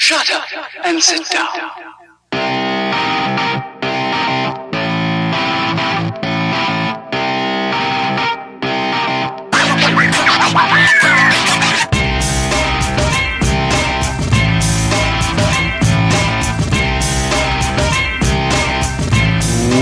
Shut up and sit down.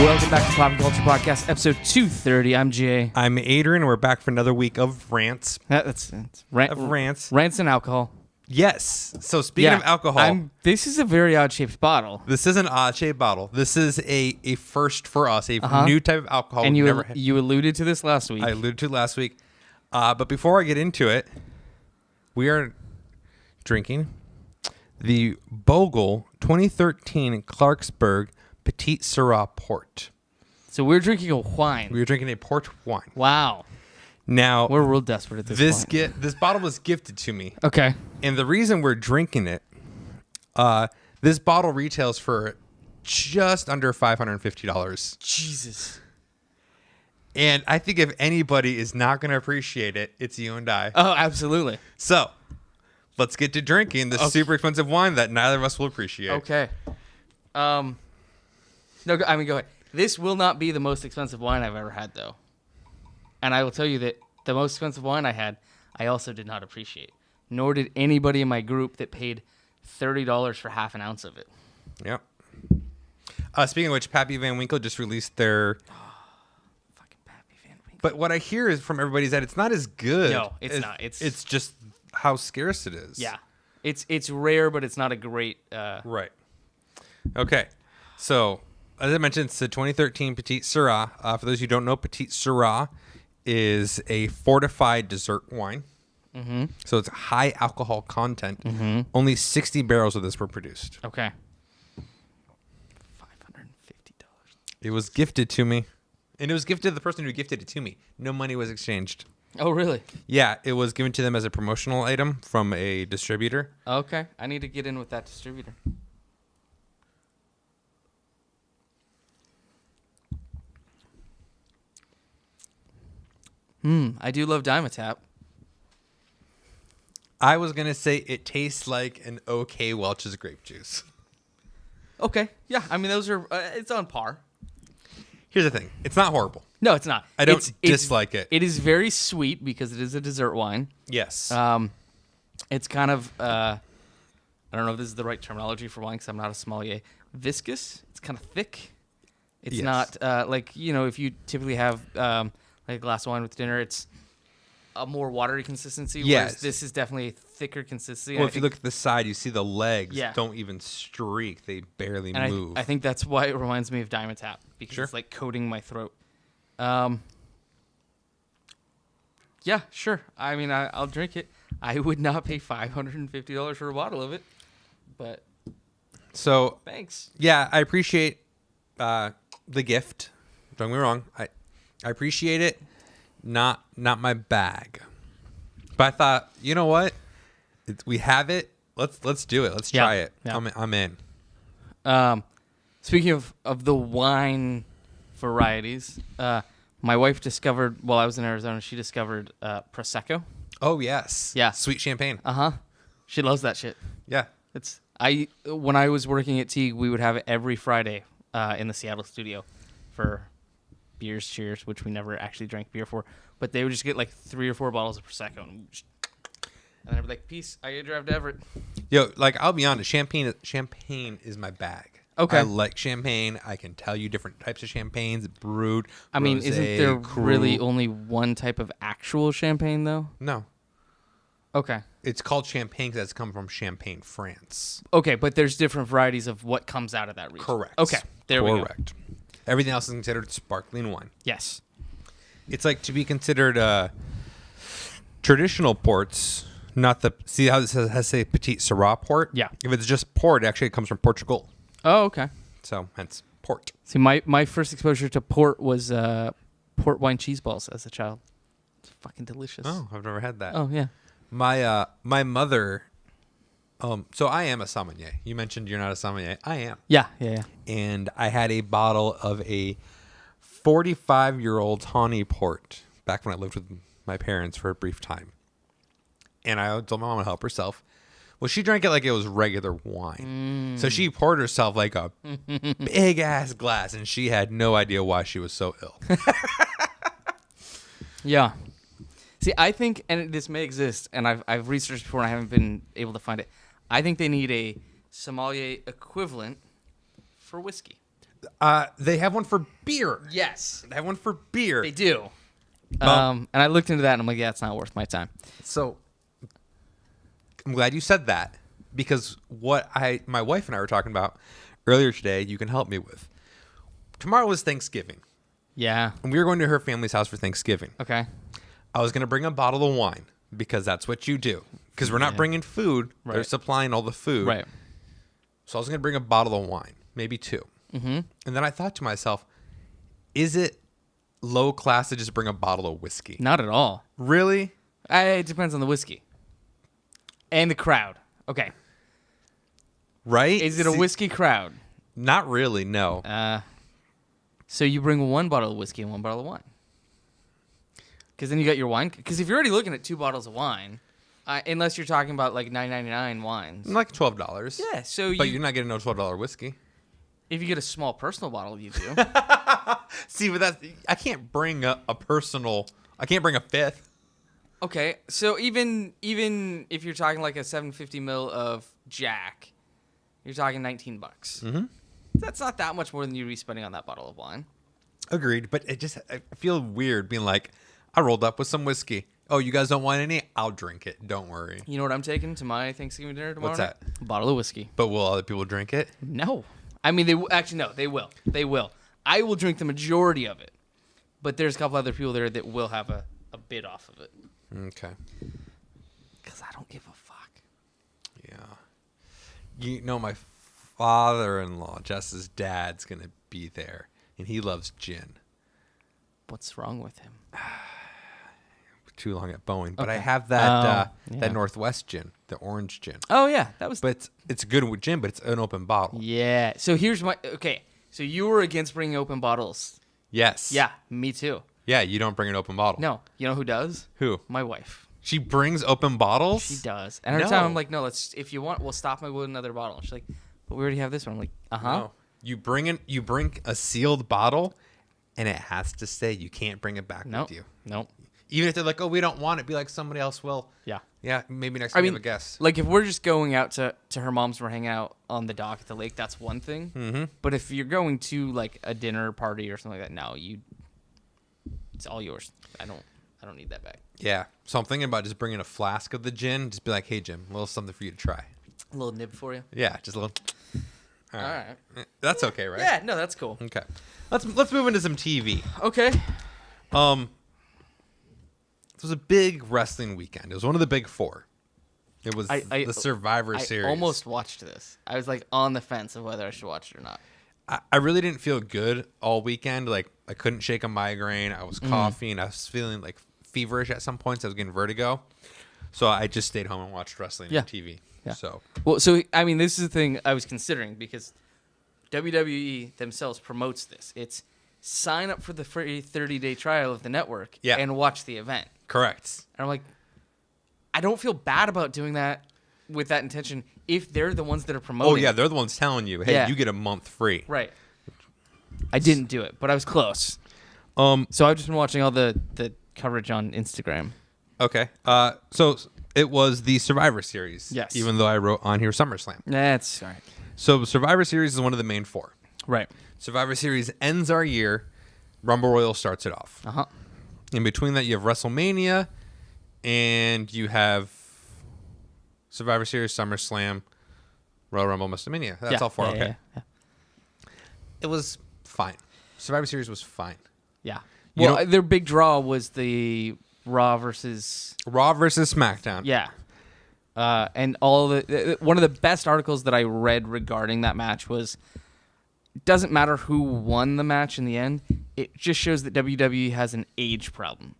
Welcome back to Pop Culture Podcast, episode 230. I'm Jay. I'm Adrian. We're back for another week of rants. That's Rants. Rants and alcohol. Yes. So speaking of alcohol, this is a very odd-shaped bottle. this is an odd-shaped bottle. This is a first for us, a new type of alcohol And we've never had. you alluded to this last week. I alluded to it last week. But before I get into it, we are drinking the Bogle 2013 Clarksburg Petite Syrah Port. So we're drinking a wine. We are drinking a port wine. Wow. Now, We're real desperate at this point. this bottle was gifted to me. Okay. And the reason we're drinking it, this bottle retails for just under $550. Jesus. And I think if anybody is not going to appreciate it, it's you and I. Oh, absolutely. So let's get to drinking this super expensive wine that neither of us will appreciate. Okay. No, go ahead. This will not be the most expensive wine I've ever had, though. And I will tell you that the most expensive wine I had, I also did not appreciate. Nor did anybody in my group that paid $30 for half an ounce of it. Yep. Speaking of which, Pappy Van Winkle just released their... Fucking Pappy Van Winkle. But what I hear is from everybody is that it's not as good. No, it's not. It's just how scarce it is. Yeah. It's rare, but it's not a great... Right. Okay. So, as I mentioned, it's the 2013 Petite Syrah. For those who don't know, Petite Syrah is a fortified dessert wine. Mm-hmm. So it's high alcohol content. Mm-hmm. Only 60 barrels of this were produced. Okay. $550. It was gifted to me. And it was gifted to the person who gifted it to me. No money was exchanged. Oh, really? Yeah, it was given to them as a promotional item from a distributor. Okay. I need to get in with that distributor. I do love Dimetapp. I was going to say it tastes like an okay Welch's grape juice. Okay. Yeah. I mean, those are... it's on par. Here's the thing. It's not horrible. No, it's not. I don't dislike it. It is very sweet because it is a dessert wine. Yes. It's kind of... I don't know if this is the right terminology for wine because I'm not a sommelier. Viscous. It's kind of thick. It's Yes. not like, if you typically have like a glass of wine with dinner, it's a more watery consistency. Yes. Whereas this is definitely a thicker consistency. Well, if you look at the side, you see the legs Yeah. don't even streak. They barely and move. I think that's why it reminds me of Dimetapp because Sure. it's like coating my throat. Yeah, sure. I mean, I'll drink it. I would not pay $550 for a bottle of it, but So, thanks. yeah, I appreciate the gift. Don't get me wrong. I appreciate it. Not my bag. But I thought, you know what? We have it. Let's do it. Let's try it. Yeah. I'm in. Speaking of the wine varieties, my wife discovered while I was in Arizona, she discovered Prosecco. Oh, yes. Yeah. Sweet champagne. She loves that shit. Yeah. When I was working at Teague, we would have it every Friday in the Seattle studio for beers cheers, which we never actually drank beer for, but they would just get like 3 or 4 bottles of Prosecco and I'd be like, peace, I gotta drive to Everett. Yo, like, I'll be honest, champagne is my bag. Okay. I like champagne. I can tell you different types of champagnes, brewed, I mean, rosé, isn't there cru. really only one type of actual champagne though? No. Okay, It's called champagne because it's come from Champagne, France. but there's different varieties of what comes out of that region. Correct. Okay, there we go. Correct. Everything else is considered sparkling wine. Yes. It's like to be considered traditional ports, not the... See how this has say Petite Syrah port? Yeah. If it's just port, actually it comes from Portugal. Oh, okay. So, hence, port. See, my first exposure to port was port wine cheese balls as a child. It's fucking delicious. Oh, I've never had that. Oh yeah. My mother... so I am a sommelier. You mentioned you're not a sommelier. I am. Yeah. And I had a bottle of a 45-year-old tawny port back when I lived with my parents for a brief time. And I told my mom to help herself. Well, she drank it like it was regular wine. So she poured herself like a big ass glass, and she had no idea why she was so ill. Yeah. See, I think, and this may exist, and I've researched before and I haven't been able to find it. I think they need a sommelier equivalent for whiskey. They have one for beer. Yes. They have one for beer. They do. And I looked into that and I'm like, yeah, it's not worth my time. So I'm glad you said that, because what my wife and I were talking about earlier today, you can help me with. Tomorrow is Thanksgiving, Yeah. and we were going to her family's house for Thanksgiving. Okay. I was going to bring a bottle of wine because that's what you do. Because we're not bringing food. They're Right. supplying all the food. Right. So I was going to bring a bottle of wine, maybe two. Mm-hmm. And then I thought to myself, is it low class to just bring a bottle of whiskey? Not at all. Really? It depends on the whiskey. And the crowd. Okay. Right? Is it a whiskey crowd? Not really, no. So you bring one bottle of whiskey and one bottle of wine. Because then you got your wine. Because if you're already looking at 2 bottles of wine, unless you're talking about like $9.99 wines. Like $12. Yeah, so But you're not getting no $12 whiskey. if you get a small personal bottle, you do. See, but I can't bring a personal. I can't bring a fifth. Okay, so even if you're talking like a 750 ml of Jack, you're talking $19. Mm-hmm. That's not that much more than you'd be spending on that bottle of wine. Agreed, but I feel weird being like, I rolled up with some whiskey. Oh, you guys don't want any? I'll drink it. Don't worry. You know what I'm taking to my Thanksgiving dinner tomorrow? What's night? that? A bottle of whiskey. But will other people drink it? No. I mean, actually, no, they will. They will. I will drink the majority of it. But there's a couple other people there that will have a bit off of it. Okay. Because I don't give a fuck. Yeah. You know, my father-in-law, Jess's dad's going to be there, and he loves gin. What's wrong with him? Too long at Boeing. But I Okay. have that Yeah. that Northwest gin, the orange gin. Oh, yeah. That was... But it's good with gin, but it's an open bottle. Yeah. So here's my... Okay. So you were against bringing open bottles. Yes. Yeah, me too. Yeah, you don't bring an open bottle. No. You know who does? Who? My wife. She brings open bottles? She does. And every No. time I'm like, no, if you want, we'll stop my with another bottle. She's like, but we already have this one. I'm like, uh-huh. No. You bring a sealed bottle, and it has to say you can't bring it back Nope. with you. Nope. Even if they're like, oh, we don't want it, be like, somebody else will. Yeah. Yeah, maybe next time you have a guest. like if we're just going out to her mom's, we're hanging out on the dock at the lake. That's one thing. Mm-hmm. But if you're going to like a dinner party or something like that, no, it's all yours. I don't need that back. Yeah. So I'm thinking about just bringing a flask of the gin. Just be like, hey, Jim, a little something for you to try. A little nib for you. Yeah, just a little. All right. That's okay, right? Yeah, no, that's cool. Okay. Let's move into some TV. Okay. It was a big wrestling weekend. It was one of the big 4. It was I- the Survivor Series. I almost watched this. I was like on the fence of whether I should watch it or not. I really didn't feel good all weekend. Like, I couldn't shake a migraine. I was coughing. I was feeling like feverish at some points. I was getting vertigo. So I just stayed home and watched wrestling on TV. Yeah. So Well, so I mean, this is the thing I was considering because WWE themselves promotes this. It's sign up for the free 30-day trial of the network and watch the event. correct. And I'm like, I don't feel bad about doing that with that intention if they're the ones that are promoting. Oh yeah, they're the ones telling you, hey, Yeah. you get a month free. Right. I didn't do it, but I was close. So I've just been watching all the coverage on Instagram. Okay. So it was the Survivor Series. Yes. Even though I wrote on here SummerSlam. That's all right. So Survivor Series is one of the main 4. Right. Survivor Series ends our year. Rumble Royal starts it off. Uh-huh. In between that, you have WrestleMania, and you have Survivor Series, SummerSlam, Royal Rumble, WrestleMania. That's all 4. Okay. Yeah. It was fine. Survivor Series was fine. Yeah. You Well, know- their big draw was the Raw versus Raw versus SmackDown. yeah, and all one of the best articles that I read regarding that match was it doesn't matter who won the match in the end. It just shows that WWE has an age problem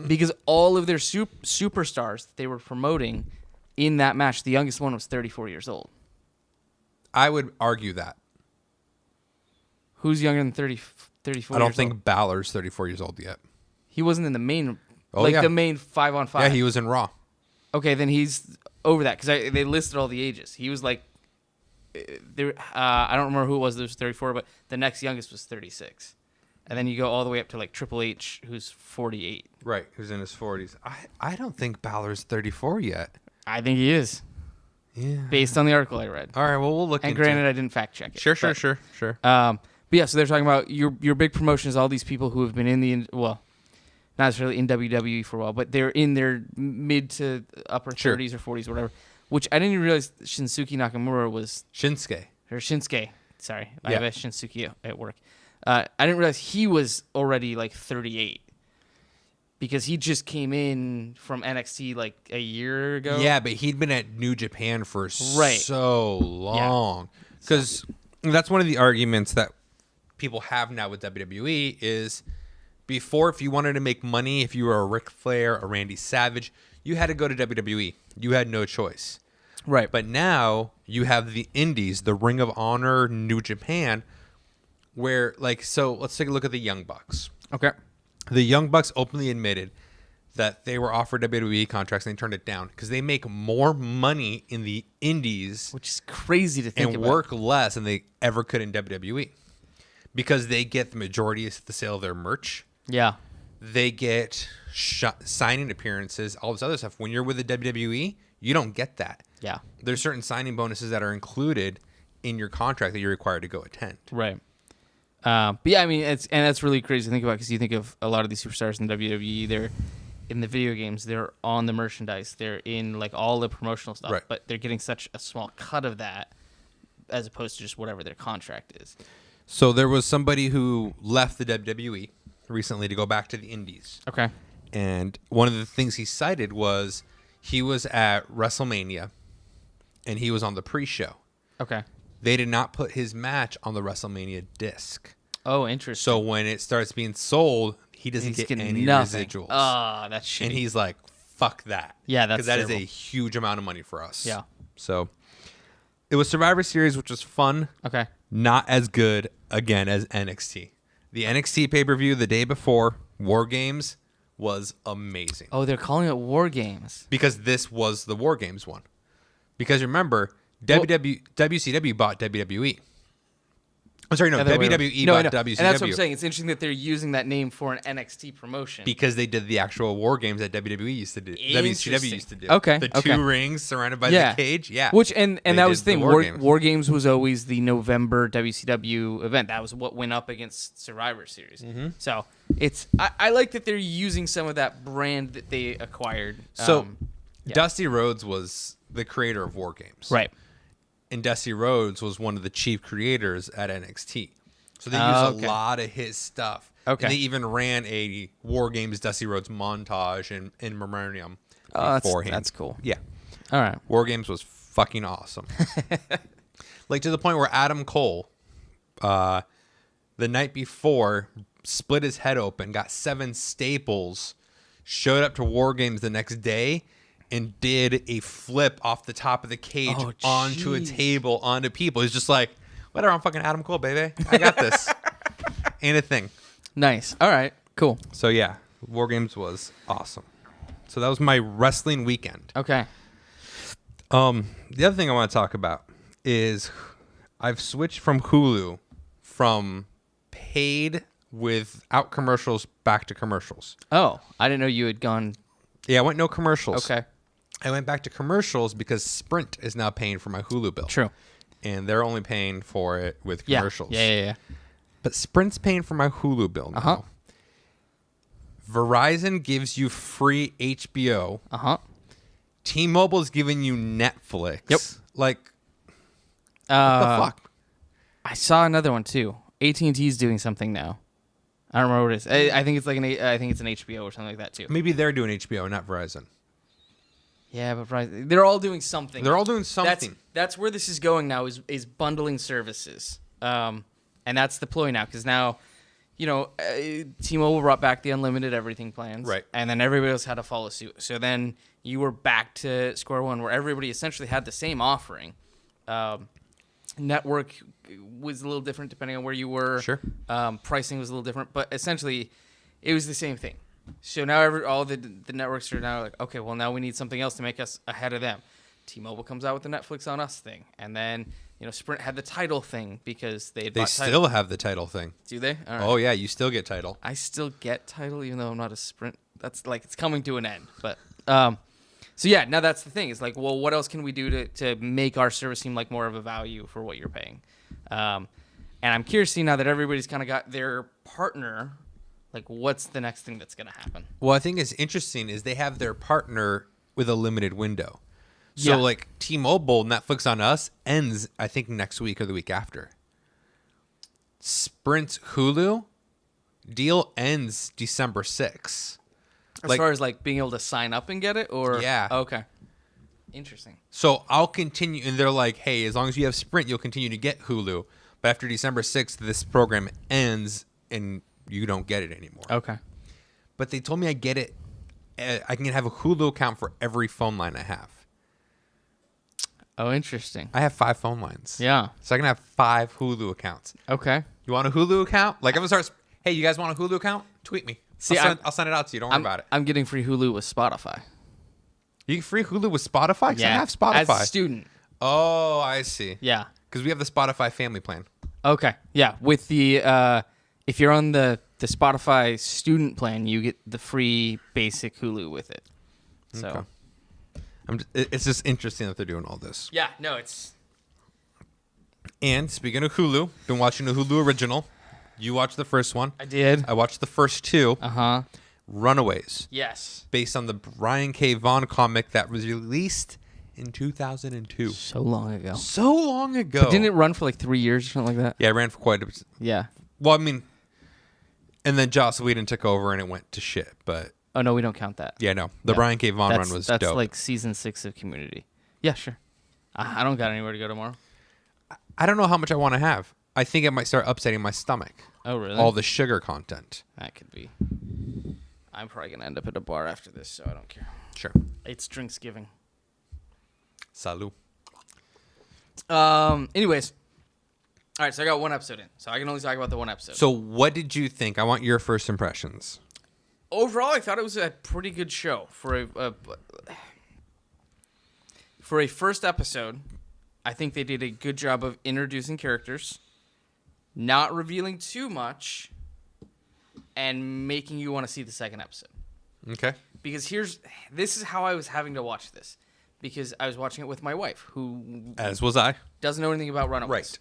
because all of their superstars that they were promoting in that match, the youngest one was 34 years old. I would argue that. Who's younger than 34? I don't years think old? Balor's 34 years old yet. He wasn't in the main, Oh, yeah. the main 5-on-5. Yeah, he was in Raw. Okay, then he's over that because they listed all the ages. He was like, there. I don't remember who it was. That was 34, but the next youngest was 36, and then you go all the way up to like Triple H, who's 48. Right, who's in his 40s. I don't think Balor's 34 yet. I think he is, Yeah. based on the article I read. All right, well, we'll look And into granted, it. I didn't fact check it. Sure. But yeah, so they're talking about your big promotions, all these people who have been in not necessarily in WWE for a while, but they're in their mid to upper Sure. 30s or 40s or whatever, which I didn't even realize Shinsuke Nakamura was, Shinsuke. or Shinsuke, sorry. I Yeah. have a Shinsuke at work. I didn't realize he was already like 38 because he just came in from NXT like a year ago. Yeah, but he'd been at New Japan for Right. so long. Because that's one of the arguments that people have now with WWE is before, if you wanted to make money, if you were a Ric Flair, a Randy Savage, you had to go to WWE. You had no choice. Right. But now you have the Indies, the Ring of Honor, New Japan, where, like, so let's take a look at the Young Bucks. Okay. The Young Bucks openly admitted that they were offered WWE contracts and they turned it down because they make more money in the Indies Which is crazy to think and about. work less than they ever could in WWE because they get the majority of the sale of their merch. Yeah. They get signing appearances, all this other stuff. When you're with the WWE, you don't get that. Yeah. There's certain signing bonuses that are included in your contract that you're required to go attend. Right. But yeah, I mean, that's really crazy to think about because you think of a lot of these superstars in WWE. They're in the video games. They're on the merchandise. They're in like all the promotional stuff. Right. But they're getting such a small cut of that, as opposed to just whatever their contract is. So there was somebody who left the WWE recently to go back to the Indies. Okay. And one of the things he cited was he was at WrestleMania and he was on the pre-show. Okay. They did not put his match on the WrestleMania disc. Oh, interesting. So when it starts being sold, he doesn't He's get getting any nothing. residuals. Oh, that's shitty. And he's like, fuck that. Yeah, that's because that is terrible. a huge amount of money for us. Yeah. So it was Survivor Series, which was fun. Okay. Not as good, again, as NXT. The NXT pay-per-view the day before, War Games, was amazing. Oh, they're calling it War Games. Because this was the War Games one. Because remember, Well- WCW bought WWE. I'm sorry, no, Other way around. WWE No, I bought know. WCW. And that's what I'm saying. It's interesting that they're using that name for an NXT promotion. Because they did the actual War Games that WWE used to do. WCW Interesting. used to do. Okay, The okay. two rings surrounded by Yeah. the cage. Yeah. Which and They that was the did thing. the War War Games. Games. Was always the November WCW event. That was what went up against Survivor Series. Mm-hmm. So it's I like that they're using some of that brand that they acquired. So yeah. Dusty Rhodes was the creator of War Games. Right. And Dusty Rhodes was one of the chief creators at NXT. So they Oh, used okay. a lot of his stuff. Okay. And they even ran a War Games Dusty Rhodes montage in memoriam Oh, beforehand. that's cool. Yeah. All right. War Games was fucking awesome. Like to the point where Adam Cole, the night before, split his head open, got 7 staples, showed up to War Games the next day, and did a flip off the top of the cage Oh, onto a jeez. table, onto people. He's just like, whatever, I'm fucking Adam Cole, baby. I got this. Ain't a thing. Nice. All right. Cool. So yeah, War Games was awesome. So that was my wrestling weekend. Okay. The other thing I want to talk about is I've switched from Hulu from paid without commercials back to commercials. Oh, I didn't know you had gone. Yeah, I went no commercials. Okay. I went back to commercials because Sprint is now paying for my Hulu bill. True. And they're only paying for it with Yeah. commercials. Yeah. But Sprint's paying for my Hulu bill now. Uh-huh. Verizon gives you free HBO. Uh huh. T-Mobile's giving you Netflix. Yep. Like, what the fuck? I saw another one too. AT&T's doing something now. I don't remember what it is. I think it's like I think it's an HBO or something like that too. Maybe they're doing HBO, not Verizon. Yeah, but they're all doing something. They're all doing something. That's where this is going now. Is bundling services, and that's the ploy now because now, T-Mobile brought back the unlimited everything plans, Right. And then everybody else had to follow suit. So then you were back to square one, where everybody essentially had the same offering. Network was a little different depending on where you were. Sure. Pricing was a little different, but essentially, it was the same thing. So now all the networks are now like, okay, well now we need something else to make us ahead of them. T-Mobile comes out with the Netflix on Us thing, and then Sprint had the Tidal thing because they They still have the title thing. Do they? All right. Oh yeah, you still get title. I still get Tidal even though I'm not a Sprint. That's like it's coming to an end. But so yeah, now that's the thing. It's like, well, what else can we do to make our service seem like more of a value for what you're paying? And I'm curious to see now that everybody's kind of got their partner. Like, what's the next thing that's going to happen? Well, I think it's interesting is they have their partner with a limited window. So, Yeah. like, T-Mobile, Netflix on Us ends, I think, next week or the week after. Sprint's Hulu deal ends December 6th. As far as, like, being able to sign up and get it? Or Yeah. Okay. Interesting. So, I'll continue. And they're like, hey, as long as you have Sprint, you'll continue to get Hulu. But after December 6th, this program ends and you don't get it anymore. Okay. But they told me I get it. I can have a Hulu account for every phone line I have. Oh, interesting. I have 5 phone lines. Yeah. So I can have 5 Hulu accounts. Okay. You want a Hulu account? Like, I'm going to start. Hey, you guys want a Hulu account? Tweet me. See, I'll send it out to you. Don't worry about it. I'm getting free Hulu with Spotify. You get free Hulu with Spotify? 'Cause I have Spotify. As a student. Oh, I see. Yeah. Because we have the Spotify family plan. Okay. Yeah. With the if you're on the Spotify student plan, you get the free basic Hulu with it. So Okay. It's just interesting that they're doing all this. yeah, no, it's And speaking of Hulu, been watching the Hulu original. You watched the first one. I did. I watched the first 2. Uh-huh. Runaways. Yes. Based on the Brian K. Vaughan comic that was released in 2002. So long ago. So long ago. Didn't it run for like 3 years or something like that? Yeah, it ran for quite a bit. Yeah. Well, I mean, and then Joss Whedon took over and it went to shit. But Oh no, we don't count that. yeah, no, the Yeah. Brian K. Vaughan run was that's dope. like season 6 of Community. Yeah, sure. I don't got anywhere to go tomorrow. I don't know how much I want to have. I think it might start upsetting my stomach. Oh really? All the sugar content. That could be. I'm probably gonna end up at a bar after this, so I don't care. Sure. It's Drinksgiving. Salud. Anyways. All right, so I got 1 episode in, so I can only talk about the 1 episode. So, what did you think? I want your first impressions. Overall, I thought it was a pretty good show for a first episode. I think they did a good job of introducing characters, not revealing too much, and making you want to see the second episode. Okay. Because this is how I was having to watch this, because I was watching it with my wife, who As was I. doesn't know anything about Runaways. Right.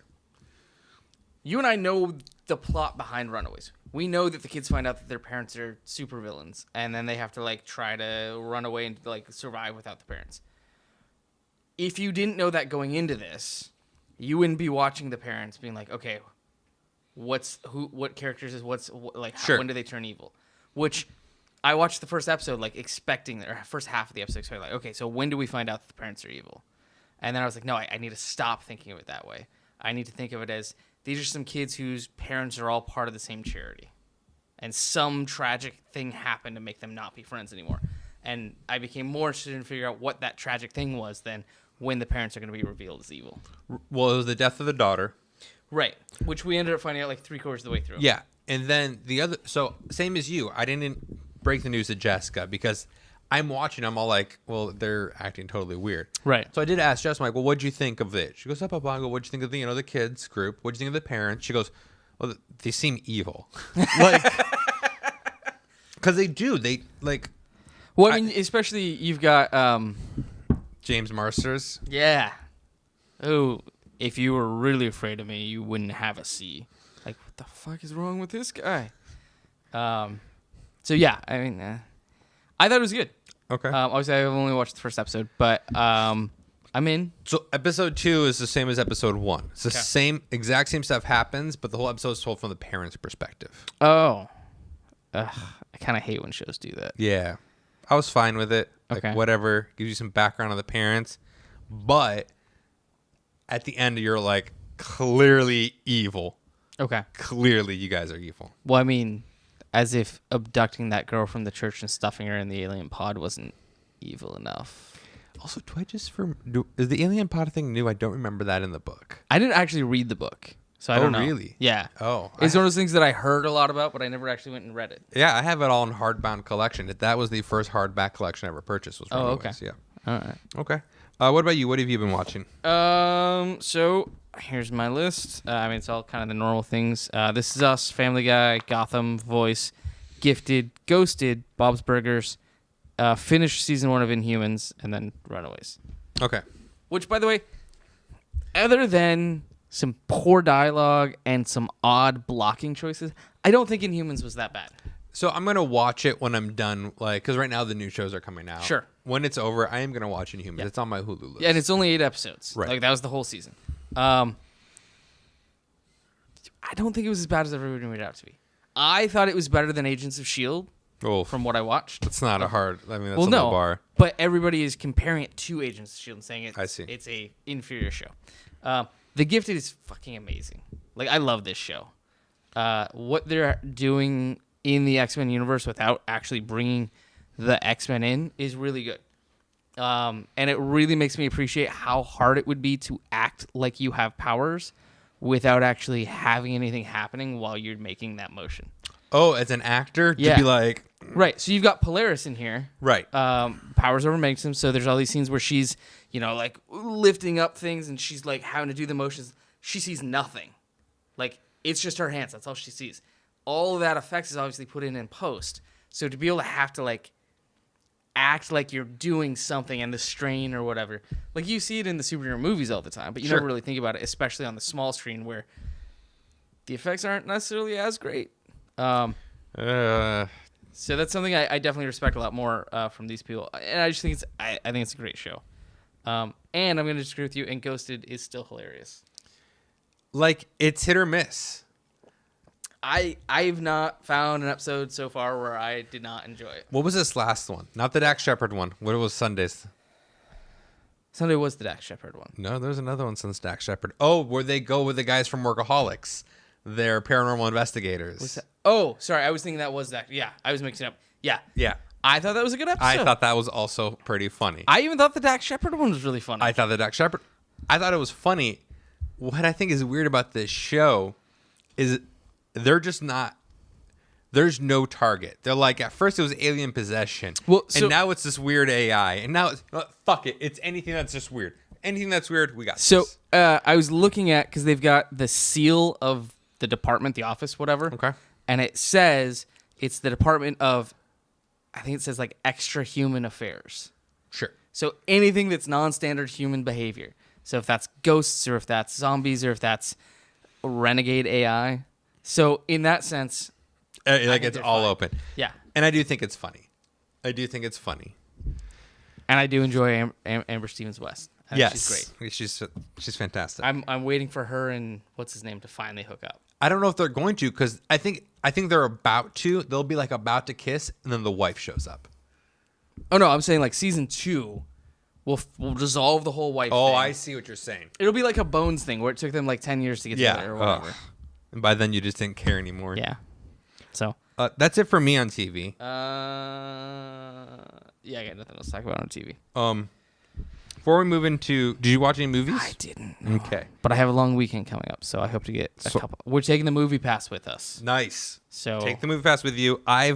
You and I know the plot behind Runaways. We know that the kids find out that their parents are supervillains, and then they have to like try to run away and like survive without the parents. If you didn't know that going into this, you wouldn't be watching the parents being like, okay, what characters is Sure. when do they turn evil? Which I watched the first episode like expecting, or first half of the episode, so like, okay, so when do we find out that the parents are evil? And then I was like, no, I need to stop thinking of it that way. I need to think of it as these are some kids whose parents are all part of the same charity. And some tragic thing happened to make them not be friends anymore. And I became more interested in figuring out what that tragic thing was than when the parents are going to be revealed as evil. Well, it was the death of the daughter. Right. Which we ended up finding out like 3/4 of the way through. Yeah. And then the other, so same as you, I didn't break the news to Jessica because I'm watching, I'm all like, well, they're acting totally weird. Right. So I did ask Jess, I'm like, well, what'd you think of it? She goes, up, I go, what'd you think of the, the kids group? What'd you think of the parents? She goes, well, they seem evil. Like, because they do. They, like, Well, I mean, especially you've got, James Marsters. yeah. Oh, if you were really afraid of me, you wouldn't have a C. Like, what the fuck is wrong with this guy? So yeah, I mean, I thought it was good. Okay. Obviously, I've only watched the first episode, but I'm in. So episode 2 is the same as episode 1. It's the exact same stuff happens, but the whole episode is told from the parents' perspective. Oh. Ugh, I kind of hate when shows do that. Yeah. I was fine with it. Like, Okay. whatever. Gives you some background on the parents. But at the end, you're like, clearly evil. Okay. Clearly, you guys are evil. Well, I mean, as if abducting that girl from the church and stuffing her in the alien pod wasn't evil enough. Also, is the alien pod thing new? I don't remember that in the book. I didn't actually read the book, so I Oh, don't know. really? Yeah. Oh. It's one of those things that I heard a lot about, but I never actually went and read it. Yeah, I have it all in hardbound collection. That was the first hardback collection I ever purchased. Was Oh, Runaways. okay. Yeah. All right. Okay. What about you? What have you been watching? So here's my list. I mean, it's all kind of the normal things. This Is Us, Family Guy, Gotham, Voice, Gifted, Ghosted, Bob's Burgers, finished season 1 of Inhumans, and then Runaways. Okay. Which, by the way, other than some poor dialogue and some odd blocking choices, I don't think Inhumans was that bad. So I'm gonna watch it when I'm done, like, because right now the new shows are coming out. Sure. When it's over, I am gonna watch Inhumans. It's on my Hulu list. Yeah, and it's only 8 episodes. Right. Like, that was the whole season. I don't think it was as bad as everybody made it out to be. I thought it was better than Agents of S.H.I.E.L.D. Oh, from what I watched. it's not a hard. I mean, that's Well, a no, low bar. but everybody is comparing it to Agents of S.H.I.E.L.D. and saying I see. it's a inferior show. The Gifted is fucking amazing. Like, I love this show. What they're doing in the X-Men universe without actually bringing the X-Men in is really good. And it really makes me appreciate how hard it would be to act like you have powers without actually having anything happening while you're making that motion. Oh, as an actor, to Yeah. be like, Right. So you've got Polaris in here. right. Powers over makes him. So there's all these scenes where she's, like lifting up things and she's like having to do the motions. She sees nothing. Like, it's just her hands. That's all she sees. All of that effects is obviously put in post. So to be able to have to like act like you're doing something and the strain or whatever, like you see it in the superhero movies all the time, but you Sure. never really think about it, especially on the small screen where the effects aren't necessarily as great. So that's something I definitely respect a lot more from these people, and I just think I think it's a great show. And I'm gonna disagree with you. And Ghosted is still hilarious. Like, it's hit or miss. I've not found an episode so far where I did not enjoy it. What was this last one? Not the Dax Shepard one. What was Sundays? Sunday was the Dax Shepard one. No, there's another one since Dax Shepard. Oh, where they go with the guys from Workaholics. They're paranormal investigators. What's that? Oh, sorry, I was thinking that was that. Yeah, I was mixing up. Yeah, Yeah. I thought that was a good episode. I thought that was also pretty funny. I even thought the Dax Shepard one was really funny. I thought the Dax Shepard. I thought it was funny. What I think is weird about this show is they're just not. There's no target. They're like, at first it was alien possession, and now it's this weird AI, and now it's fuck it. It's anything that's just weird. Anything that's weird, we got. So this. I was looking at, because they've got the seal of the department, the office, whatever. Okay. And it says it's the Department of, I think it says like Extra Human Affairs. Sure. So anything that's non-standard human behavior. So if that's ghosts or if that's zombies or if that's renegade AI. So in that sense, Like, think it's they're all fine. open. yeah. And I do think it's funny. And I do enjoy Amber Stevens West. I think Yes. she's great. She's fantastic. I'm waiting for her and what's his name to finally hook up. I don't know if they're going to, because I think they're about to. They'll be like about to kiss, and then the wife shows up. Oh no, I'm saying like season 2 will dissolve the whole wife Oh, thing. I see what you're saying. It'll be like a Bones thing where it took them like 10 years to get together or whatever. Ugh. And by then you just didn't care anymore. Yeah. So, That's it for me on TV. yeah, I got nothing else to talk about on TV. Before we move into, did you watch any movies? I didn't. No. Okay. But I have a long weekend coming up, so I hope to get a couple. We're taking the movie pass with us. Nice. So Take the movie pass with you. I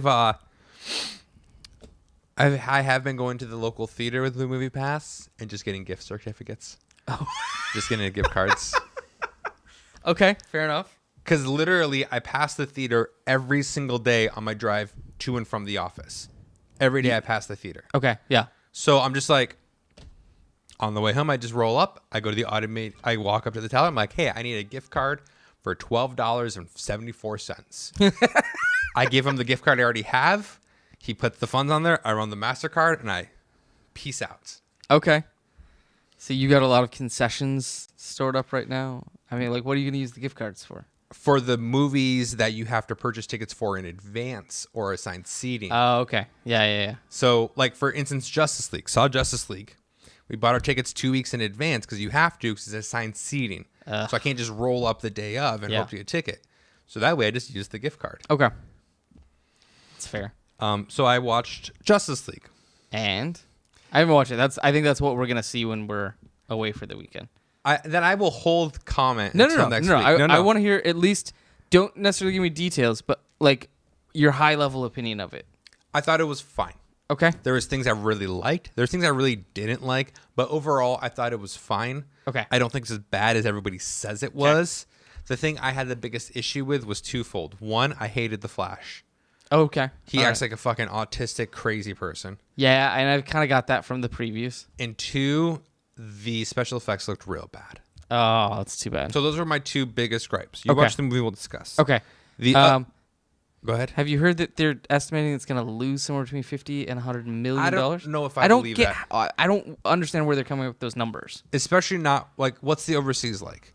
have been going to the local theater with the movie pass and just getting gift certificates. Oh. Just getting gift cards. Okay, fair enough. Because literally, I pass the theater every single day on my drive to and from the office. Every day I pass the theater. Okay, yeah. So I'm just like, on the way home, I just roll up. I go to the automate. I walk up to the teller. I'm like, hey, I need a gift card for $12.74. I give him the gift card I already have. He puts the funds on there. I run the MasterCard, and I peace out. Okay. So you got a lot of concessions stored up right now? I mean, like, what are you going to use the gift cards for? For the movies that you have to purchase tickets for in advance or assigned seating. Oh, okay. Yeah. So, like, for instance, Justice League. Saw Justice League. We bought our tickets 2 weeks in advance because you have to, because it's assigned seating. So I can't just roll up the day of and hope to get a ticket. So that way I just use the gift card. Okay. That's fair. So I watched Justice League. And I haven't watched it. I think that's what we're going to see when we're away for the weekend. Then I will hold comment No, until next week. I want to hear at least, don't necessarily give me details, but like your high level opinion of it. I thought it was fine. Okay. There was things I really liked. There's things I really didn't like. But overall, I thought it was fine. Okay. I don't think it's as bad as everybody says it was. The thing I had the biggest issue with was twofold. One, I hated the Flash. Okay. He All acts right. like a fucking autistic, crazy person. Yeah, and I've kind of got that from the previews. And two, the special effects looked real bad. Oh, that's too bad. So those are my two biggest gripes. You Okay. watch the movie, we'll discuss. Okay. The go ahead. Have you heard that they're estimating it's going to lose somewhere between $50 and $100 million? I don't know if I I don't believe get. that. I don't understand where they're coming up with those numbers. Especially not like what's the overseas like?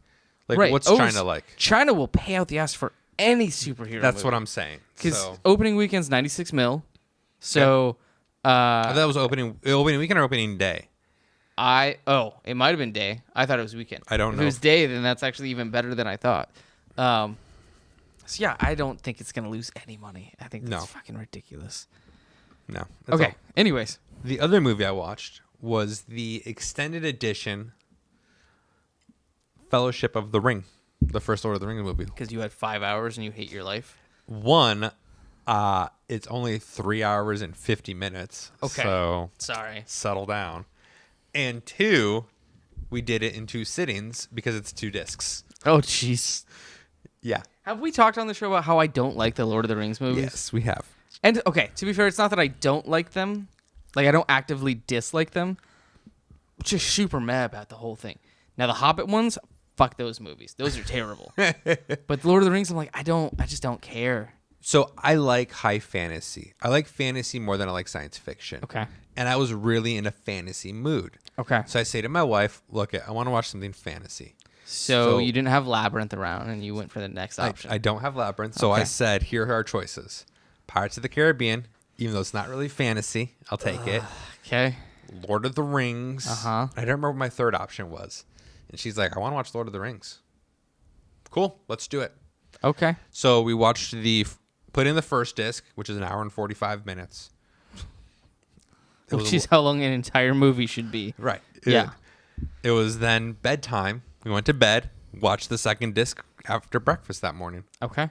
Like Right. what's Overs- China like? China will pay out the ass for any superhero. That's what I'm saying. Because So opening weekend's 96 mil. So I thought that was opening weekend or opening day. it might have been day. I thought it was weekend. I don't If know. it was day, then that's actually even better than I thought. So yeah, I don't think it's gonna lose any money. I think that's No. fucking ridiculous. No. That's Okay. all. Anyways, The other movie I watched was the extended edition Fellowship of the Ring, the first Lord of the Rings movie. because you had 5 hours and you hate your life. One, it's only 3 hours and 50 minutes. Okay. So Sorry. settle down. And two, we did it in 2 sittings because it's 2 discs. Oh jeez. Yeah. Have we talked on the show about how I don't like the Lord of the Rings movies? Yes, we have. And okay, to be fair, it's not that I don't like them. Like I don't actively dislike them. I'm just super mad about the whole thing. Now the Hobbit ones, fuck those movies. Those are terrible. But the Lord of the Rings, I'm like, I just don't care. So I like high fantasy. I like fantasy more than I like science fiction. Okay. And I was really in a fantasy mood. Okay. So I say to my wife, look, I want to watch something fantasy. So So- you didn't have Labyrinth around and you went for the next option. I don't have Labyrinth. So I Okay. said, here are our choices. Pirates of the Caribbean, even though it's not really fantasy, I'll take it. Okay. Lord of the Rings. Uh-huh. I don't remember what my third option was. And she's like, I want to watch Lord of the Rings. Cool, let's do it. Okay. So we watched put in the first disc, which is an hour and 45 minutes. It was Which is how long an entire movie should be. right. Yeah. It was then bedtime. We went to bed, watched the second disc after breakfast that morning. Okay.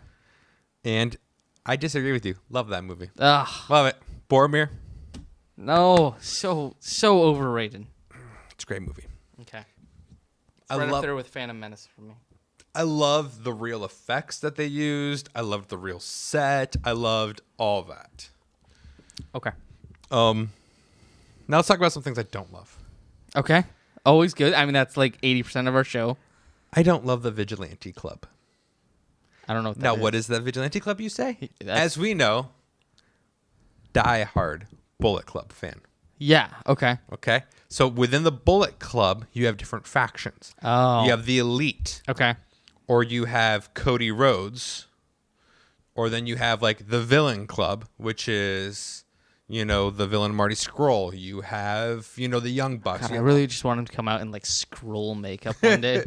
And I disagree with you. Love that movie. Ugh. Love it. Boromir, No. So overrated. it's a great movie. Okay. I Right up love there with Phantom Menace for me. I love the real effects that they used. I loved the real set. I loved all that. Okay. Now let's talk about some things I don't love. Okay. Always good. I mean, that's like 80% of our show. I don't love the Vigilante Club. I don't know what that Now, is. what is the Vigilante Club, you say? That's- As we know, die-hard Bullet Club fan. Yeah. Okay. Okay? So within the Bullet Club, you have different factions. Oh. You have the Elite, Okay. or you have Cody Rhodes, or then you have like the Villain Club, which is, the villain Marty Scurll. You have, the Young Bucks. God, I You really just want him to come out in like scroll makeup one day.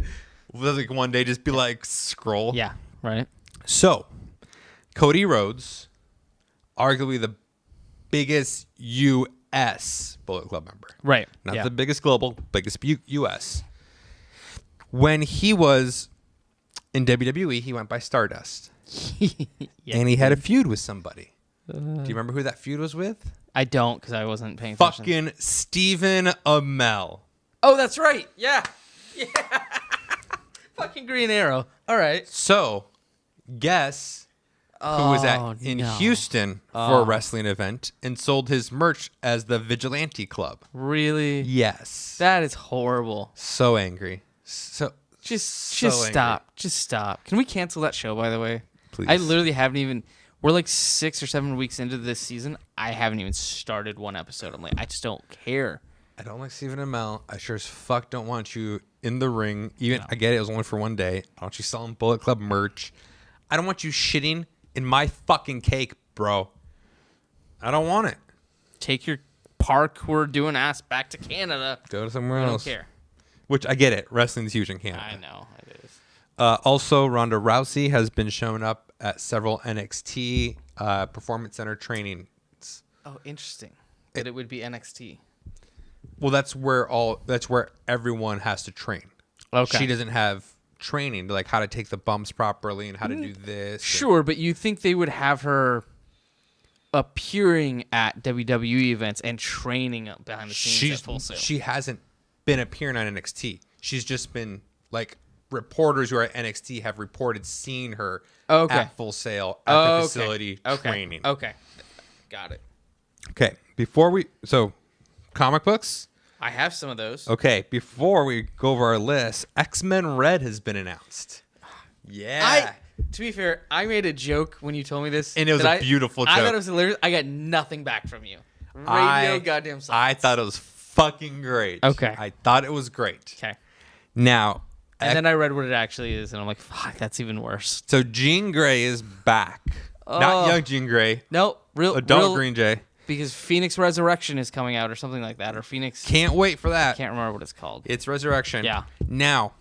like one day just be like Scroll. Yeah. Right. So, Cody Rhodes, arguably the biggest U.S. Bullet Club member. Right. Not yeah. the biggest global, biggest U.S. When he was in WWE, he went by Stardust. Yeah. And he had a feud with somebody. Do you remember who that feud was with? I don't because I wasn't paying attention. Fucking Stephen Amell. Oh, that's right. Yeah. Yeah. Fucking Green Arrow. All right. So, guess who was in no. Houston for a wrestling event and sold his merch as the Vigilante Club? Really? Yes. That is horrible. So angry. Just angry. stop. Just stop. Can we cancel that show, by the way? Please. I literally haven't even. We're like 6 or 7 weeks into this season. I haven't even started one episode. I'm like, I just don't care. I don't like Stephen Amell. I sure as fuck don't want you in the ring. Even I get it was only for one day. I don't want you selling Bullet Club merch. I don't want you shitting in my fucking cake, bro. I don't want it. Take your parkour doing ass back to Canada. Go to somewhere I don't else. care. Which I get it. Wrestling's huge in Canada. I know it is. Also, Ronda Rousey has been showing up at several NXT Performance Center trainings. Oh, interesting. But it would be NXT. Well, that's where everyone has to train. Okay. She doesn't have training like how to take the bumps properly and how to do this. Sure, but you think they would have her appearing at WWE events and training behind the scenes at Full Sail. She hasn't been appearing on NXT. She's just been like reporters who are at NXT have reported seeing her at Full Sail at the facility training. Okay. Got it. Okay. So comic books. I have some of those. Okay. Before we go over our list, X-Men Red has been announced. Yeah. To be fair, I made a joke when you told me this. And it was a beautiful joke. I thought it was hilarious. I got nothing back from you. Goddamn silence. I thought it was fucking great. Okay. I thought it was great. Okay. Now. And then I read what it actually is, and I'm like, fuck, that's even worse. So Jean Grey is back. Not young Jean Grey. No, Adult Green Jay. Because Phoenix Resurrection is coming out or something like that. Or Phoenix. Can't wait for that. I can't remember what it's called. It's Resurrection. Yeah. Now.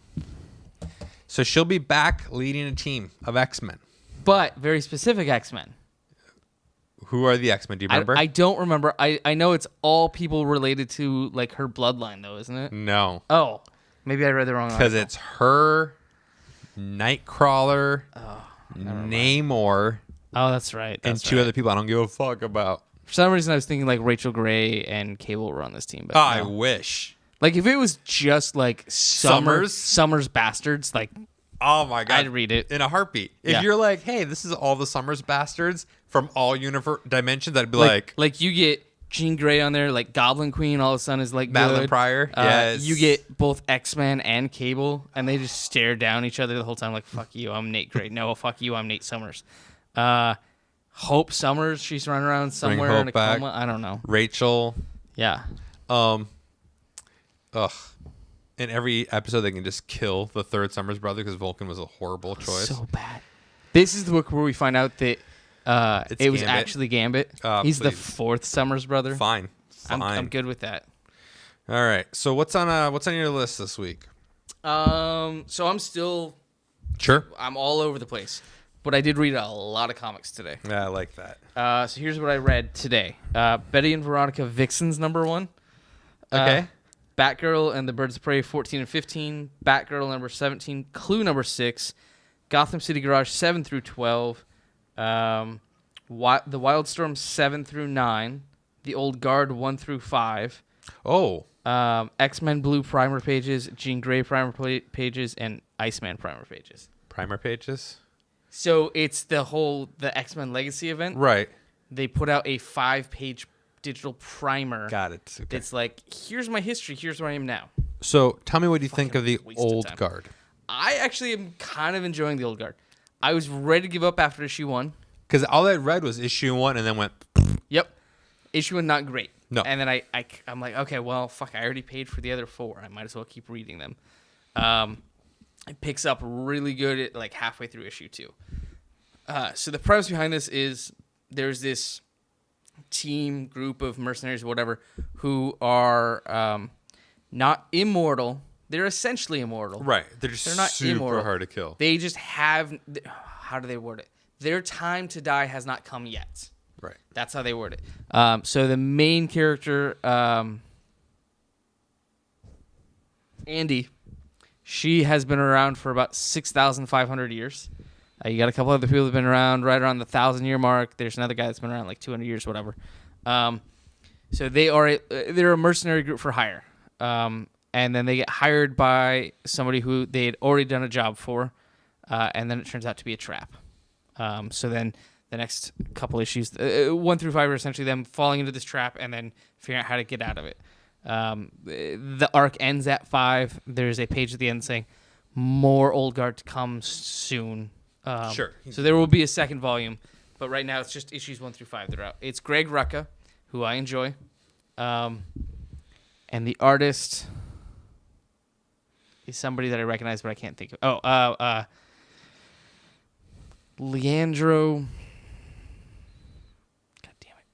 So she'll be back leading a team of X-Men. But very specific X-Men. Who are the X-Men? Do you remember? I don't remember. I know it's all people related to like her bloodline, though, isn't it? No. Oh, maybe I read the wrong. Because it's her, Nightcrawler, Namor, oh, that's right. and two other people I don't give a fuck about. For some reason, I was thinking like Rachel Grey and Cable were on this team. But I no. wish. Like if it was just like Summers Bastards, like Oh my god! I'd read it in a heartbeat. If Yeah. you're like, hey, this is all the Summers Bastards from all dimensions, I'd be like you get Jean Grey on there, like Goblin Queen. All of a sudden is like Madeline good. Pryor. Yes. You get both X-Men and Cable, and they just stare down each other the whole time, like "fuck you, I'm Nate Grey." No, fuck you, I'm Nate Summers. Hope Summers, she's running around somewhere Hope in a back. coma. I don't know. Rachel. Yeah. Ugh. In every episode, they can just kill the third Summers brother because Vulcan was a horrible choice. So bad. This is the book where we find out that it was Gambit. actually Gambit. He's the Please. fourth Summers brother. Fine. I'm good with that. All right. So what's on your list this week? So I'm still Sure. I'm all over the place, but I did read a lot of comics today. Yeah, I like that. So here's what I read today. Betty and Veronica Vixen's #1. Okay. Batgirl and the Birds of Prey 14 and 15. Batgirl #17. Clue #6. Gotham City Garage 7 through 12. The Wildstorm 7 through 9. The Old Guard 1 through 5. Oh. X-Men Blue primer pages. Jean Grey primer pages, and Iceman primer pages. Primer pages? So it's the X-Men Legacy event. Right. They put out a 5-page digital primer. Got it. Okay. It's like, here's my history. Here's where I am now. So tell me what you think of the waste of Old time. Guard. I actually am kind of enjoying the Old Guard. I was ready to give up after issue 1. Because all I read was issue 1 and then went... Yep. Issue 1, not great. No. And then I'm like, okay, well, fuck, I already paid for the other 4. I might as well keep reading them. It picks up really good at like halfway through issue 2. So the premise behind this is there's this group of mercenaries, whatever, who are not immortal. They're essentially immortal. Right. They're not super immortal. hard to kill. They just have, how do they word it? Their time to die has not come yet. Right. That's how they word it. So the main character, Andy, she has been around for about 6,500 years. You got a couple other people that have been around right around the 1,000-year mark. There's another guy that's been around like 200 years, whatever. So they're a mercenary group for hire. And then they get hired by somebody who they had already done a job for, and then it turns out to be a trap. So then the next couple issues, 1 through 5, are essentially them falling into this trap and then figuring out how to get out of it. The arc ends at 5. There's a page at the end saying, more Old Guard to come soon. Sure. So there will be a second volume, but right now it's just issues 1 through 5 that are out. It's Greg Rucka, who I enjoy. And the artist is somebody that I recognize, but I can't think of. Leandro. God damn it!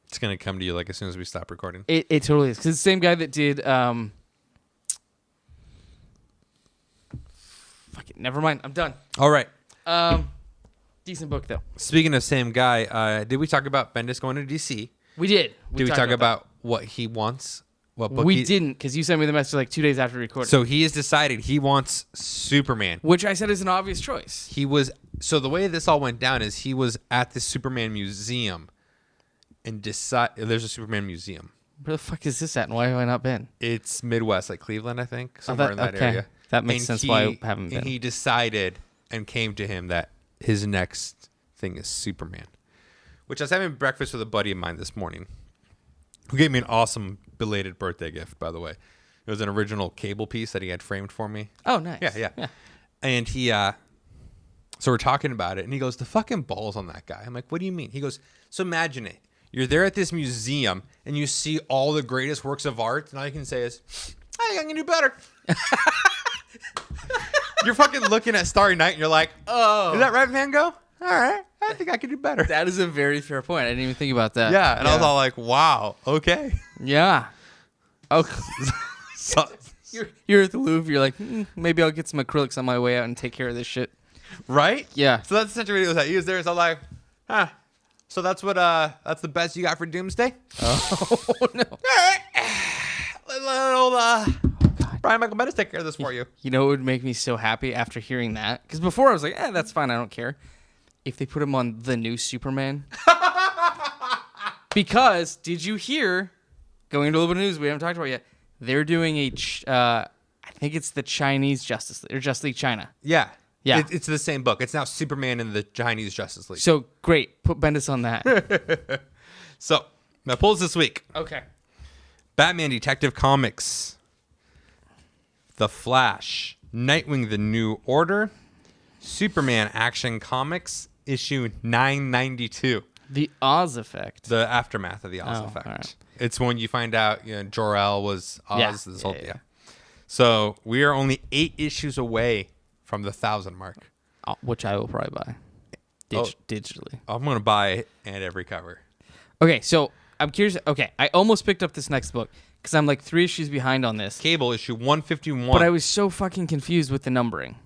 It's going to come to you like as soon as we stop recording. It totally is, because it's the same guy that did. Fuck it. Never mind. I'm done. All right. Decent book though. Speaking of same guy, did we talk about Bendis going to DC? We did. Did we talked talk about what he wants? What book We didn't, because you sent me the message like 2 days after recording. So he has decided he wants Superman. Which I said is an obvious choice. So the way this all went down is he was at the Superman museum and decide. There's a Superman museum. Where the fuck is this at, and why have I not been? It's Midwest, like Cleveland, I think, somewhere in that okay. area. That makes sense why I haven't been. And he decided and came to him that his next thing is Superman. Which I was having breakfast with a buddy of mine this morning, who gave me an awesome belated birthday gift, by the way. It was an original cable piece that he had framed for me. Oh, nice. Yeah. And he, so we're talking about it, and he goes, the fucking balls on that guy. I'm like, what do you mean? He goes, so imagine it. You're there at this museum, and you see all the greatest works of art, and all you can say is, I think I can do better. You're fucking looking at Starry Night, and you're like, oh. Is that right, Van Gogh? All right. I think I can do better. That is a very fair point. I didn't even think about that. Yeah, and I was all like, wow, okay. Yeah. Okay. So, You're at the Louvre. You're like, maybe I'll get some acrylics on my way out and take care of this shit. right? Yeah. So that's essentially what he was at. He was there, so I'm like, so that's what, that's the best you got for Doomsday? Oh, no. All right. Let Brian Michael Bendis take care of this for you. You know what would make me so happy after hearing that? Because before I was like, that's fine. I don't care. If they put him on the new Superman. Because, did you hear, going into a little bit of news we haven't talked about yet, they're doing I think it's the Chinese Justice League, or Justice League China. Yeah. Yeah. It's the same book. It's now Superman in the Chinese Justice League. So, great. Put Bendis on that. So, my pulls this week. Okay. Batman Detective Comics. The Flash. Nightwing The New Order. Superman Action Comics. Issue 992. The Oz Effect. The aftermath of the Oz Effect. All right. It's when you find out Jor-El was Oz. Yeah. Yeah. So we are only 8 issues away from the 1,000 mark. Which I will probably buy. Digitally. I'm going to buy it and every cover. Okay, so I'm curious. Okay, I almost picked up this next book because I'm like 3 issues behind on this. Cable issue 151. But I was so fucking confused with the numbering.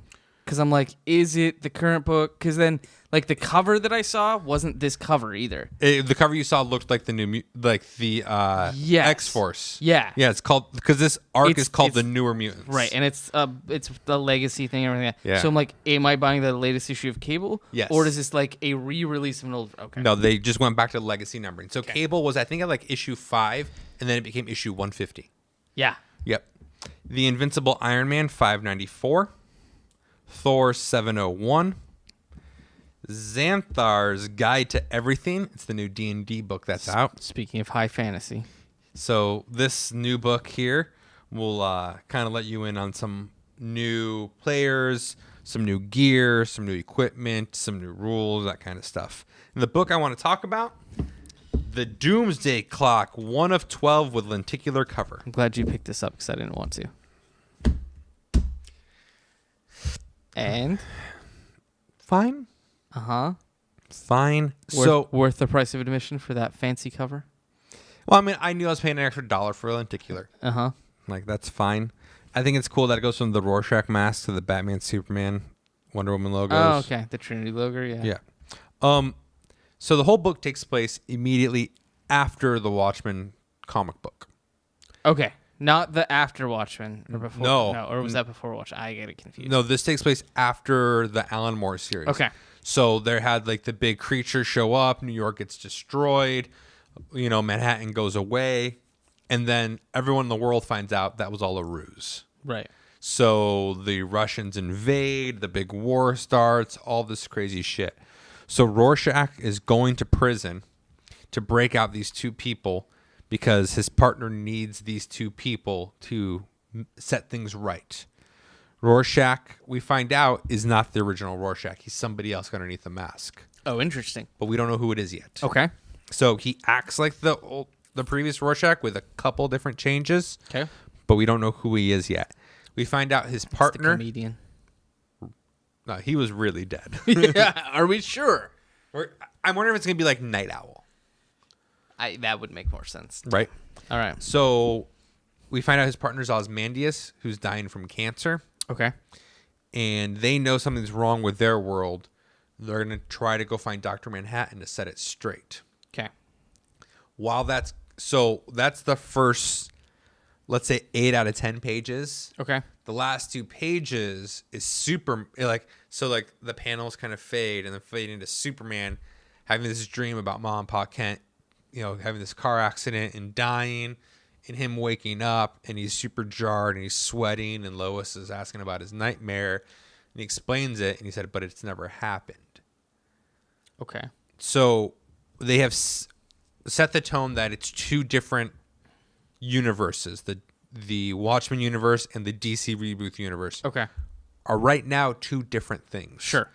Because I'm like, is it the current book? Because then, like, the cover that I saw wasn't this cover either. The cover you saw looked like the new, Yes. X-Force. Yeah. Yeah, it's called, because this arc is called The Newer Mutants. Right, and it's the legacy thing and everything. Yeah. So I'm like, am I buying the latest issue of Cable? Yes. Or is this like a re-release of an old? Okay. No, they just went back to legacy numbering. So Cable was, I think, at like issue 5, and then it became issue 150. Yeah. Yep. The Invincible Iron Man 594. Thor 701. Xanthar's Guide to Everything. It's the new D&D book that's out. Speaking of high fantasy. So this new book here will kind of let you in on some new players, some new gear, some new equipment, some new rules, that kind of stuff. And the book I want to talk about, The Doomsday Clock, 1 of 12 with lenticular cover. I'm glad you picked this up because I didn't want to. And? Fine. Uh-huh. Fine. Worth the price of admission for that fancy cover? Well, I mean, I knew I was paying an extra $1 for a lenticular. Uh-huh. Like, that's fine. I think it's cool that it goes from the Rorschach mask to the Batman, Superman, Wonder Woman logos. Oh, okay. The Trinity logo, yeah. Yeah. So the whole book takes place immediately after the Watchmen comic book. Okay. Not the after Watchmen or before. No. Or was that before Watchmen? I get it confused. No, this takes place after the Alan Moore series. Okay. So there had like the big creatures show up, New York gets destroyed, Manhattan goes away, and then everyone in the world finds out that was all a ruse. Right. So the Russians invade, the big war starts, all this crazy shit. So Rorschach is going to prison to break out these 2 people because his partner needs these 2 people to set things right. Rorschach, we find out, is not the original Rorschach. He's somebody else underneath the mask. Oh, interesting. But we don't know who it is yet. Okay. So he acts like the previous Rorschach with a couple different changes. Okay. But we don't know who he is yet. We find out his partner. The comedian. No, he was really dead. Yeah. Are we sure? I'm wondering if it's going to be like Night Owl. That would make more sense. Right. All right. So we find out his partner's Ozymandias, who's dying from cancer. Okay. And they know something's wrong with their world. They're going to try to go find Dr. Manhattan to set it straight. Okay. That's the first, let's say, 8 out of 10 pages. Okay. The last 2 pages is super, the panels kind of fade and then fade into Superman having this dream about Mom and Pa Kent having this car accident and dying, and him waking up and he's super jarred and he's sweating, and Lois is asking about his nightmare, and he explains it, and he said, but it's never happened. Okay. So they have set the tone that it's two different universes, the Watchmen universe and the DC Rebirth universe. Okay. Are right now two different things. Sure.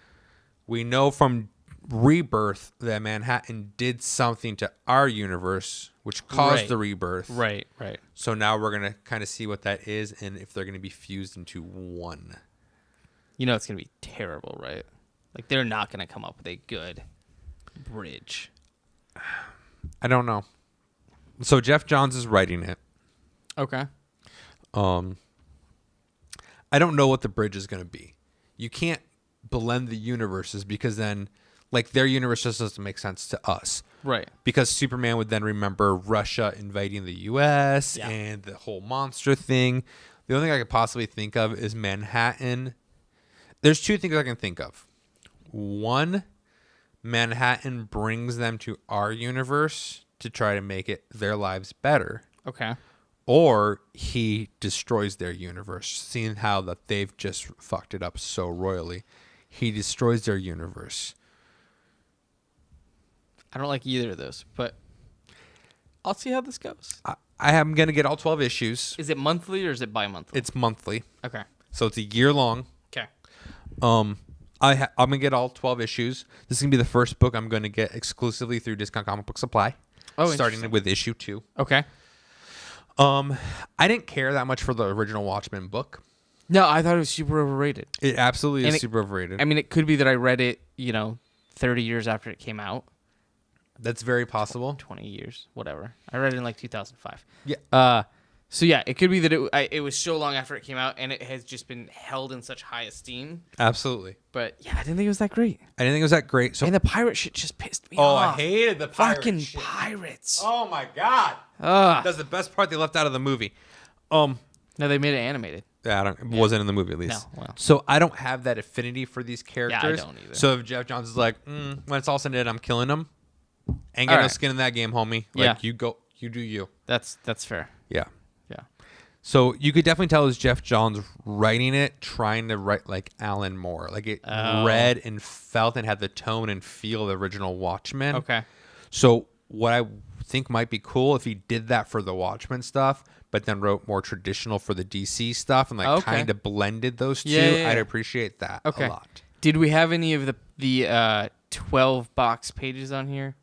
We know from Rebirth that Manhattan did something to our universe, which caused Right. the rebirth. Right. So now we're going to kind of see what that is and if they're going to be fused into one. You know it's gonna be terrible, right? Like they're not gonna come up with a good bridge. I don't know. So Jeff Johns is writing it. Okay. I don't know what the bridge is going to be. You can't blend the universes because then, like, their universe just doesn't make sense to us. Right. Because Superman would then remember Russia invading the U.S. Yeah. and the whole monster thing. The only thing I could possibly think of is Manhattan. There's two things I can think of. One, Manhattan brings them to our universe to try to make it their lives better. Okay. Or he destroys their universe, seeing how that they've just fucked it up so royally. He destroys their universe. I don't like either of those, but I'll see how this goes. I am going to get all 12 issues. Is it monthly or is it bi-monthly? It's monthly. Okay. So it's a year long. Okay. I'm going to get all 12 issues. This is going to be the first book I'm going to get exclusively through Discount Comic Book Supply. Oh, starting with issue 2. Okay. I didn't care that much for the original Watchmen book. No, I thought it was super overrated. It absolutely is And super overrated. I mean, it could be that I read it, 30 years after it came out. That's very possible. 20 years, whatever. I read it in like 2005. Yeah. So yeah, it could be that it was so long after it came out, and it has just been held in such high esteem. Absolutely. But yeah, I didn't think it was that great. I didn't think it was that great. So And the pirate shit just pissed me I off. hated the pirate Fucking shit. pirates. Oh my god. Ugh. That's the best part they left out of the movie. No, they made it animated. Yeah, it wasn't in the movie at least. No, well. So I don't have that affinity for these characters. don't either. So if Jeff Johns is like, when it's all said and done, I'm killing them. Ain't got All no right. skin in that game, homie. Yeah. Like, you go, you do you. That's fair. Yeah. Yeah. So you could definitely tell it was Jeff Johns writing it, trying to write like Alan Moore. Like it read and felt and had the tone and feel of the original Watchmen. Okay. So what I think might be cool if he did that for the Watchmen stuff, but then wrote more traditional for the DC stuff and like Okay. kind of blended those two. Yeah. I'd appreciate that Okay. a lot. Did we have any of the 12 box pages on here?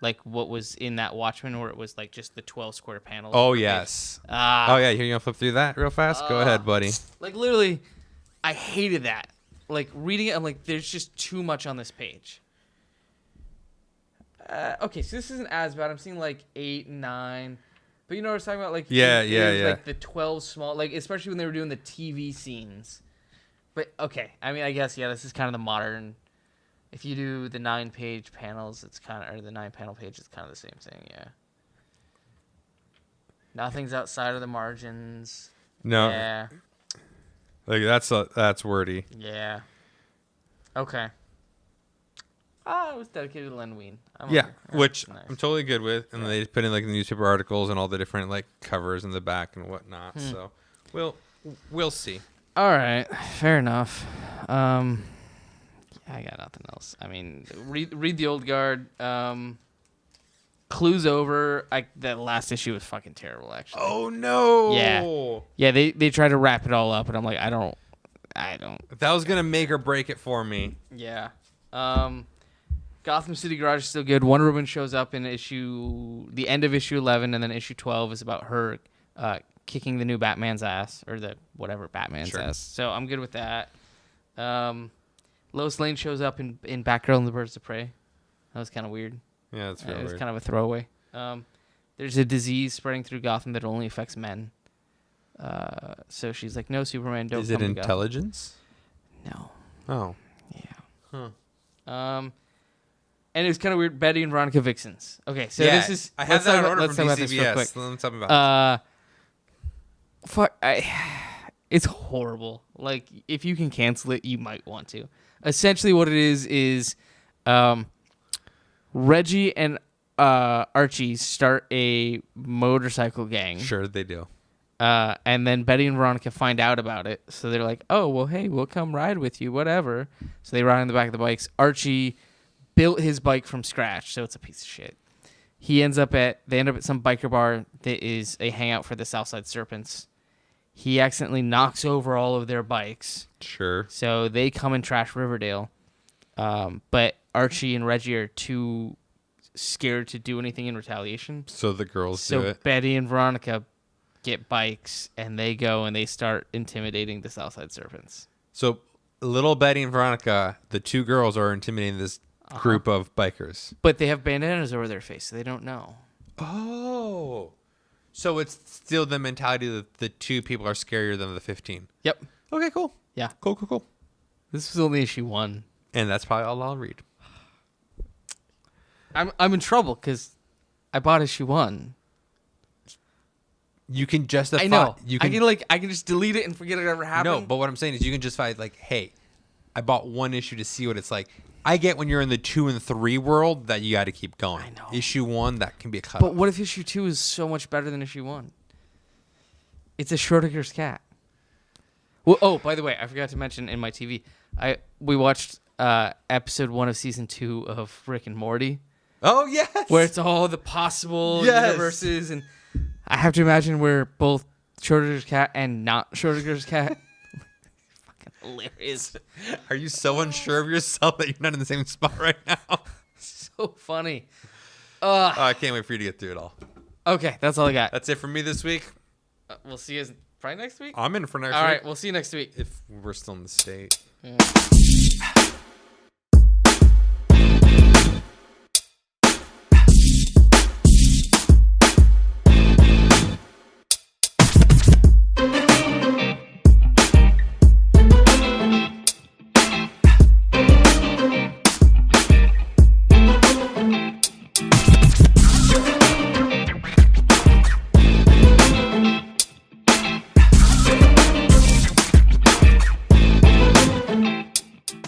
Like what was in that Watchmen, or it was like just the 12 square panels? Oh, per page? yes. Ah. Oh, yeah. Here, you want to flip through that real fast? Go ahead, buddy. Like literally, I hated that. Like reading it, I'm like, there's just too much on this page. Okay, so this isn't as bad. I'm seeing like 8, 9. But you know what I was talking about? Like Yeah, it yeah, was, yeah. Like the 12 small, like especially when they were doing the TV scenes. But okay, I mean, I guess yeah, this is kind of the modern. If you do the 9-page panels, it's kind of, or the 9-panel page, it's kind of the same thing. Yeah. Nothing's outside of the margins. No. Yeah. Like that's wordy. Yeah. Okay. It was dedicated to Len Wein. Yeah, okay. which Nice. I'm totally good with. And they put in like the newspaper articles and all the different like covers in the back and whatnot. So we'll see. All right, fair enough. I got nothing else. I mean, read the Old Guard. Clues over. That last issue was fucking terrible, actually. Oh no. Yeah. They try to wrap it all up, and I'm like, I don't. That was gonna make or break it for me. Yeah. Gotham City Garage is still good. Wonder Woman shows up in the end of issue 11, and then issue 12 is about her kicking the new Batman's ass, or the whatever Batman's ass. So I'm good with that. Lois Lane shows up in Batgirl and the Birds of Prey. That was kind of weird. Yeah, that's It real was weird. kind of a throwaway. There's a disease spreading through Gotham that only affects men. So she's like, no, Superman, don't Is come it to Gotham." intelligence? No. Oh. Yeah. Huh. And it was kind of weird. Betty and Veronica Vixens. Okay, so yeah, this is. I have that on order let's from talk about this real quick. DCBS. Let's talk about Fuck. It's horrible. Like, if you can cancel it, you might want to. Essentially, what it is Reggie and Archie start a motorcycle gang. Sure, they do. And then Betty and Veronica find out about it. So they're like, oh, well, hey, we'll come ride with you, whatever. So they ride on the back of the bikes. Archie built his bike from scratch, so it's a piece of shit. They end up at some biker bar that is a hangout for the Southside Serpents. He accidentally knocks over all of their bikes. Sure. So they come and trash Riverdale. But Archie and Reggie are too scared to do anything in retaliation. So the girls do So it. Betty and Veronica get bikes, and they go and they start intimidating the Southside Serpents. So little Betty and Veronica, the two girls, are intimidating this group of bikers. But they have bandanas over their face, so they don't know. Oh. So it's still the mentality that the two people are scarier than the 15. Yep. Okay, cool. Yeah. Cool. This was only issue 1. And that's probably all I'll read. I'm in trouble because I bought issue 1. You can justify. I know. You can, I can just delete it and forget it ever happened. No, but what I'm saying is you can justify like, hey, I bought one issue to see what it's like. I get when you're in the 2 and 3 world that you got to keep going. I know. Issue 1, that can be a cut. But what if issue 2 is so much better than issue 1? It's a Schrodinger's cat. Well, oh, by the way, I forgot to mention in my TV, we watched episode 1 of season 2 of Rick and Morty, Oh yes. where it's all the possible Yes. universes, and I have to imagine we're both Schrodinger's cat and not Schrodinger's cat. Fucking hilarious. Are you so unsure of yourself that you're not in the same spot right now? So funny. Oh, I can't wait for you to get through it all. Okay, that's all I got. That's it for me this week. We'll see you probably next week. I'm in for next All week. right, we'll see you next week. If we're still in the state. Yeah.